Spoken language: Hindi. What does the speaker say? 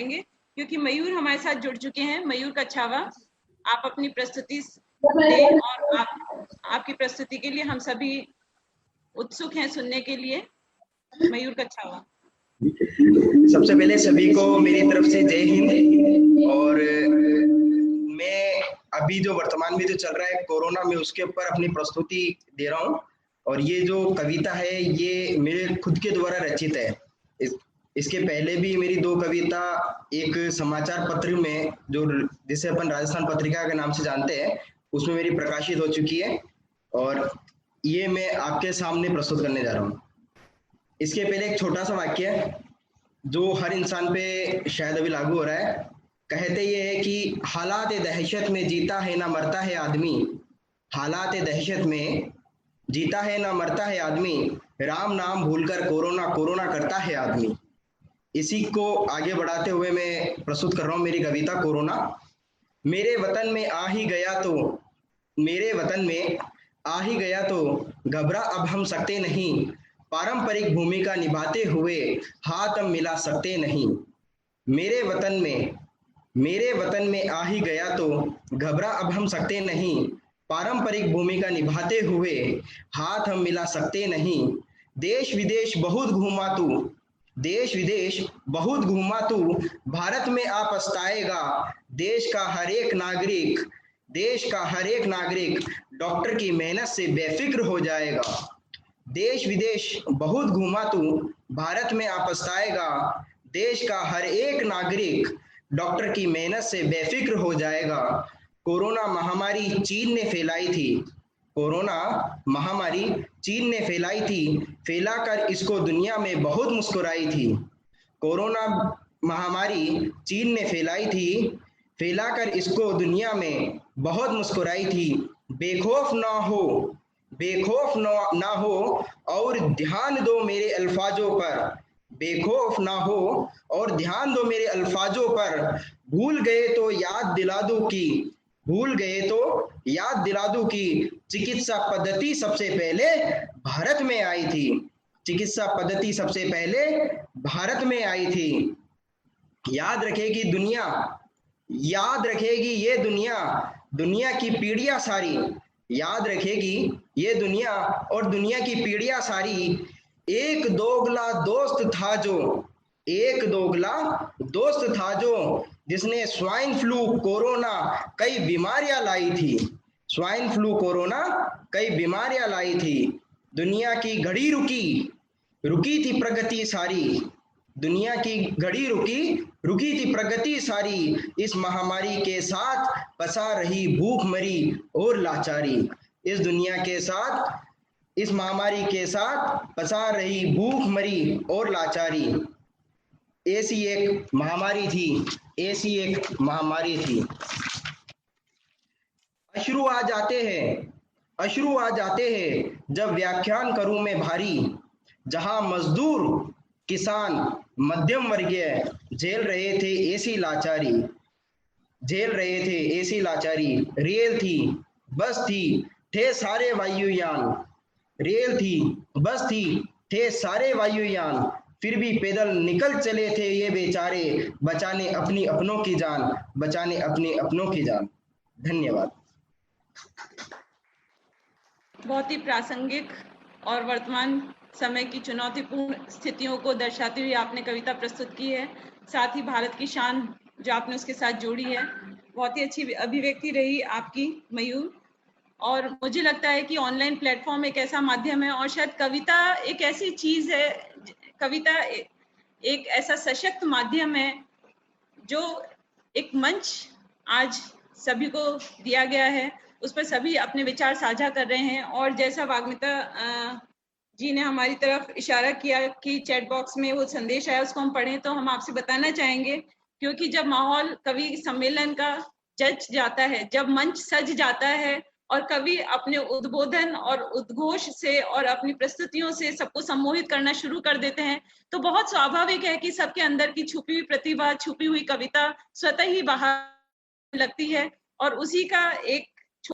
क्योंकि मयूर हमारे साथ जुड़ चुके हैं। मयूर कच्छावा, आप अपनी प्रस्तुति दें और आपकी प्रस्तुति के लिए हम सभी उत्सुक हैं सुनने के लिए। मयूर कच्छावा। सबसे पहले सभी को मेरी तरफ से जय हिंद। और मैं अभी जो वर्तमान में जो चल रहा है कोरोना में, उसके ऊपर अपनी प्रस्तुति दे रहा हूँ। और ये जो कविता है ये मेरे खुद के द्वारा रचित है। इसके पहले भी मेरी दो कविता एक समाचार पत्र में, जो जिसे अपन राजस्थान पत्रिका के नाम से जानते हैं, उसमें मेरी प्रकाशित हो चुकी है। और ये मैं आपके सामने प्रस्तुत करने जा रहा हूँ। इसके पहले एक छोटा सा वाक्य है जो हर इंसान पे शायद अभी लागू हो रहा है। कहते ये है कि हालात दहशत में जीता है ना मरता है आदमी, हालात दहशत में जीता है ना मरता है आदमी, राम नाम भूलकर कोरोना कोरोना करता है आदमी। इसी को आगे बढ़ाते हुए मैं प्रस्तुत कर रहा हूँ मेरी कविता कोरोना। मेरे वतन में आ ही गया तो, मेरे वतन में आ ही गया तो घबरा अब हम सकते नहीं, पारंपरिक भूमिका निभाते हुए हाथ हम मिला सकते नहीं। मेरे वतन में आ ही गया तो घबरा अब हम सकते नहीं, पारंपरिक भूमिका निभाते हुए हाथ हम मिला सकते नहीं। देश विदेश बहुत घूमा तू, देश विदेश बहुत घूमा तू, भारत में आ पछताएगा। देश का हर एक नागरिक, देश का हर एक नागरिक डॉक्टर की मेहनत से बेफिक्र हो जाएगा। देश विदेश बहुत घूमा तू, भारत में आ पछताएगा। देश का हर एक नागरिक डॉक्टर की मेहनत से बेफिक्र हो जाएगा। कोरोना महामारी चीन ने फैलाई थी, कोरोना महामारी चीन ने फैलाई थी, फैलाकर इसको दुनिया में बहुत मुस्कुराई थी। कोरोना महामारी चीन ने फैलाई थी, फैलाकर इसको दुनिया में बहुत मुस्कुराई थी। बेखौफ ना हो, बेखौफ ना हो और ध्यान दो मेरे अल्फाजों पर, बेखौफ ना हो और ध्यान दो मेरे अल्फाजों पर। भूल गए तो याद दिला दूं कि, भूल गए तो याद दिला दूं कि चिकित्सा पद्धति सबसे पहले भारत में आई थी, चिकित्सा पद्धति सबसे पहले भारत में आई थी। याद रखेगी दुनिया, याद रखेगी ये दुनिया, दुनिया की पीढ़ियां सारी, याद रखेगी ये दुनिया और दुनिया की पीढ़ियां सारी। एक दोगला दोस्त था जो, एक दोगला दोस्त था जो, जिसने स्वाइन फ्लू कोरोना कई बीमारियां लाई थी, स्वाइन फ्लू कोरोना कई बीमारियां लाई थी। दुनिया की घड़ी रुकी, रुकी थी प्रगति सारी, दुनिया की घड़ी रुकी, रुकी थी प्रगति सारी। इस महामारी के साथ पसा रही भूख मरी और लाचारी, इस दुनिया के साथ, इस महामारी के साथ पसा रही भूख मरी और लाचारी। ऐसी एक महामारी थी, ऐसी एक महामारी थी। अश्रु आ जाते हैं, अश्रु आ जाते हैं जब व्याख्यान करूं मैं भारी, जहां मजदूर किसान मध्यम वर्गीय झेल रहे थे ऐसी लाचारी, झेल रहे थे ऐसी लाचारी। रेल थी, बस थी, थे सारे वायुयान, रेल थी, बस थी, थे सारे वायुयान, फिर भी पैदल निकल चले थे ये बेचारे, बचाने अपनी अपनों की जान, बचाने अपने अपनों की जान। धन्यवाद। बहुत ही प्रासंगिक और वर्तमान समय की चुनौतीपूर्ण स्थितियों को दर्शाती हुई आपने कविता प्रस्तुत की है। साथ ही भारत की शान जो आपने उसके साथ जोड़ी है, बहुत ही अच्छी अभिव्यक्ति रही आपकी मयूर। और मुझे लगता है कि ऑनलाइन प्लेटफॉर्म एक ऐसा माध्यम है और शायद कविता एक ऐसी चीज है, कविता एक ऐसा सशक्त माध्यम है जो एक मंच आज सभी को दिया गया है, उस पर सभी अपने विचार साझा कर रहे हैं। और जैसा वाग्मिता जी ने हमारी तरफ इशारा किया कि चैट बॉक्स में वो संदेश आया, उसको हम पढ़ें, तो हम आपसे बताना चाहेंगे, क्योंकि जब माहौल कवि सम्मेलन का जज जाता है, जब मंच सज जाता है और कवि अपने उद्बोधन और उद्घोष से और अपनी प्रस्तुतियों से सबको सम्मोहित करना शुरू कर देते हैं, तो बहुत स्वाभाविक है कि सबके अंदर की छुपी हुई प्रतिभा, छुपी हुई कविता स्वतः ही बाहर लगती है। और उसी का एक